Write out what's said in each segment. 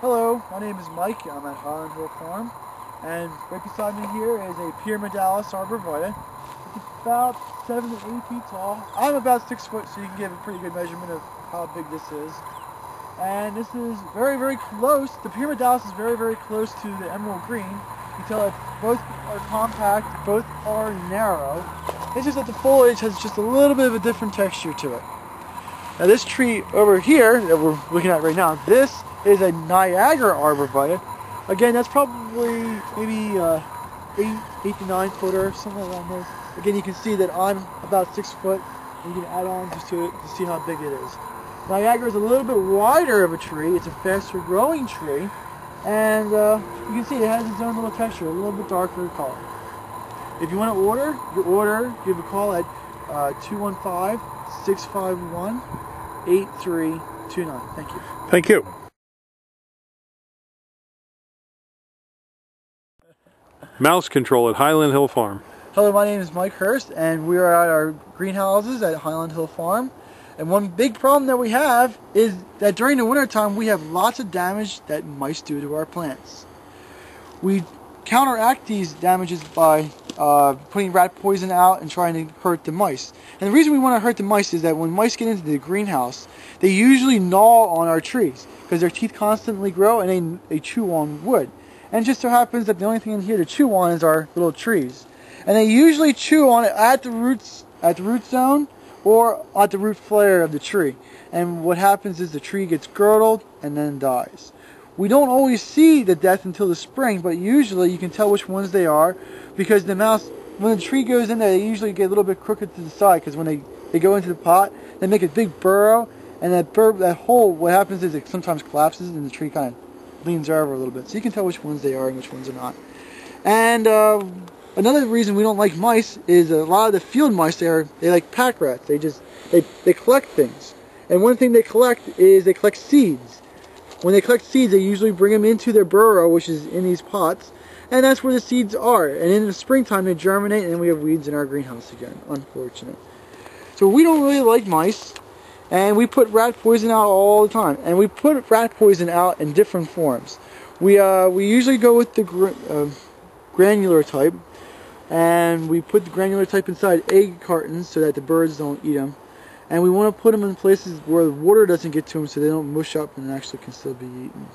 Hello, my name is Mike. I'm at Highland Hill Farm, and right beside me here is a Pyramidalis Arborvitae. It's about 7 to 8 feet tall. I'm about 6 foot, so you can get a pretty good measurement of how big this is. And this is very, very close. The Pyramidalis is very, very close to the emerald green. You can tell that both are compact, both are narrow. It's just that the foliage has just a little bit of a different texture to it. Now this tree over here that we're looking at right now, this is a Niagara Arborvitae. Again, that's probably maybe 8 to 9 footer, somewhere around there. Again, you can see that I'm about 6 foot, and you can add on just to see how big it is. Niagara is a little bit wider of a tree. It's a faster growing tree, and you can see it has its own little texture, a little bit darker color. If you want to order, give a call at 215-651-8329. Thank you. Thank you. Mouse control at Highland Hill Farm. Hello, my name is Mike Hurst, and we are at our greenhouses at Highland Hill Farm. And one big problem that we have is that during the wintertime we have lots of damage that mice do to our plants. We counteract these damages by putting rat poison out and trying to hurt the mice. And the reason we want to hurt the mice is that when mice get into the greenhouse, they usually gnaw on our trees because their teeth constantly grow and they chew on wood. And it just so happens that the only thing in here to chew on is our little trees. And they usually chew on it at the roots, at the root zone, or at the root flare of the tree. And what happens is the tree gets girdled and then dies. We don't always see the death until the spring, but usually you can tell which ones they are because the mouse, when the tree goes in there, they usually get a little bit crooked to the side because when they go into the pot, they make a big burrow, and that hole, what happens is it sometimes collapses and the tree kind of leans over a little bit. So you can tell which ones they are and which ones are not. And another reason we don't like mice is a lot of the field mice they like pack rats. They collect things. And one thing they collect is they collect seeds. When they collect seeds, they usually bring them into their burrow, which is in these pots, and that's where the seeds are. And in the springtime they germinate and we have weeds in our greenhouse again, unfortunate. So we don't really like mice. And we put rat poison out all the time. And we put rat poison out in different forms. We usually go with the granular type. And we put the granular type inside egg cartons so that the birds don't eat them. And we want to put them in places where the water doesn't get to them so they don't mush up and actually can still be eaten.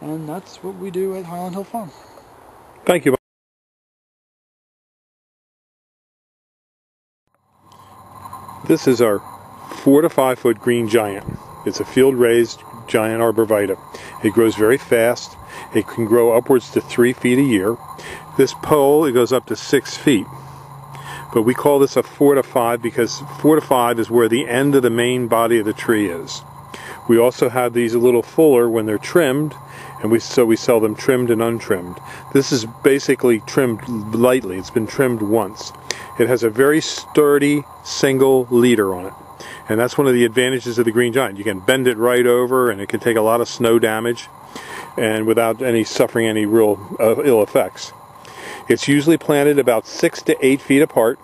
And that's what we do at Highland Hill Farm. Thank you. This is our 4 to 5 foot green giant. It's a field raised giant arborvitae. It grows very fast. It can grow upwards to 3 feet a year. This pole, it goes up to 6 feet. But we call this a 4 to 5 because 4 to 5 is where the end of the main body of the tree is. We also have these a little fuller when they're trimmed, and so we sell them trimmed and untrimmed. This is basically trimmed lightly. It's been trimmed once. It has a very sturdy single leader on it. And that's one of the advantages of the green giant. You can bend it right over and it can take a lot of snow damage and without suffering any real ill effects. It's usually planted about 6 to 8 feet apart.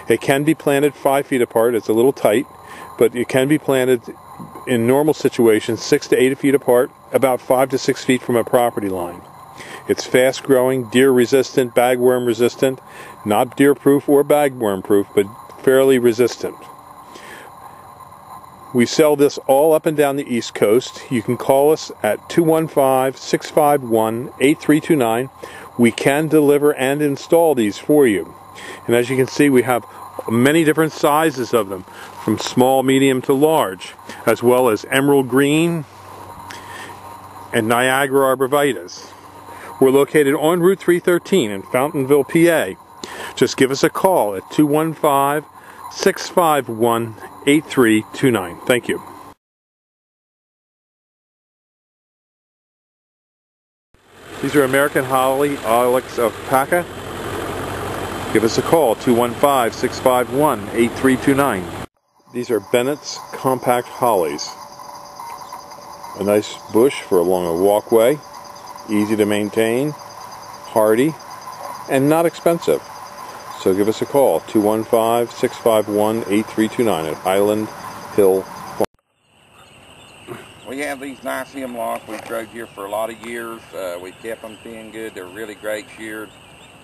It can be planted 5 feet apart. It's a little tight, but it can be planted in normal situations 6 to 8 feet apart, about 5 to 6 feet from a property line. It's fast growing, deer resistant, bagworm resistant, not deer proof or bagworm proof, but fairly resistant. We sell this all up and down the East Coast. You can call us at 215-651-8329. We can deliver and install these for you. And as you can see, we have many different sizes of them, from small, medium to large, as well as emerald green and Niagara Arborvitaes. We're located on Route 313 in Fountainville, PA. Just give us a call at 215-651-8329. Thank you. These are American Holly Ilex of Paca. Give us a call, 215-651-8329. These are Bennett's Compact Hollies. A nice bush for along a walkway, easy to maintain, hardy, and not expensive. So give us a call, 215-651-8329 at Highland Hill Farm. Well, yeah. have these nice hemlocks. We've grown here for a lot of years. We've kept them thin good. They're really great sheared.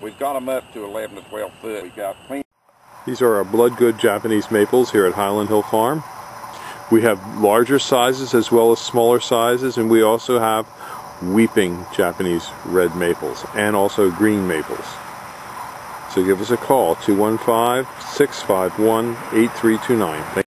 We've got them up to 11 to 12 foot. We've got plenty. These are our blood good Japanese maples here at Highland Hill Farm. We have larger sizes as well as smaller sizes, and we also have weeping Japanese red maples and also green maples. So give us a call, 215-651-8329.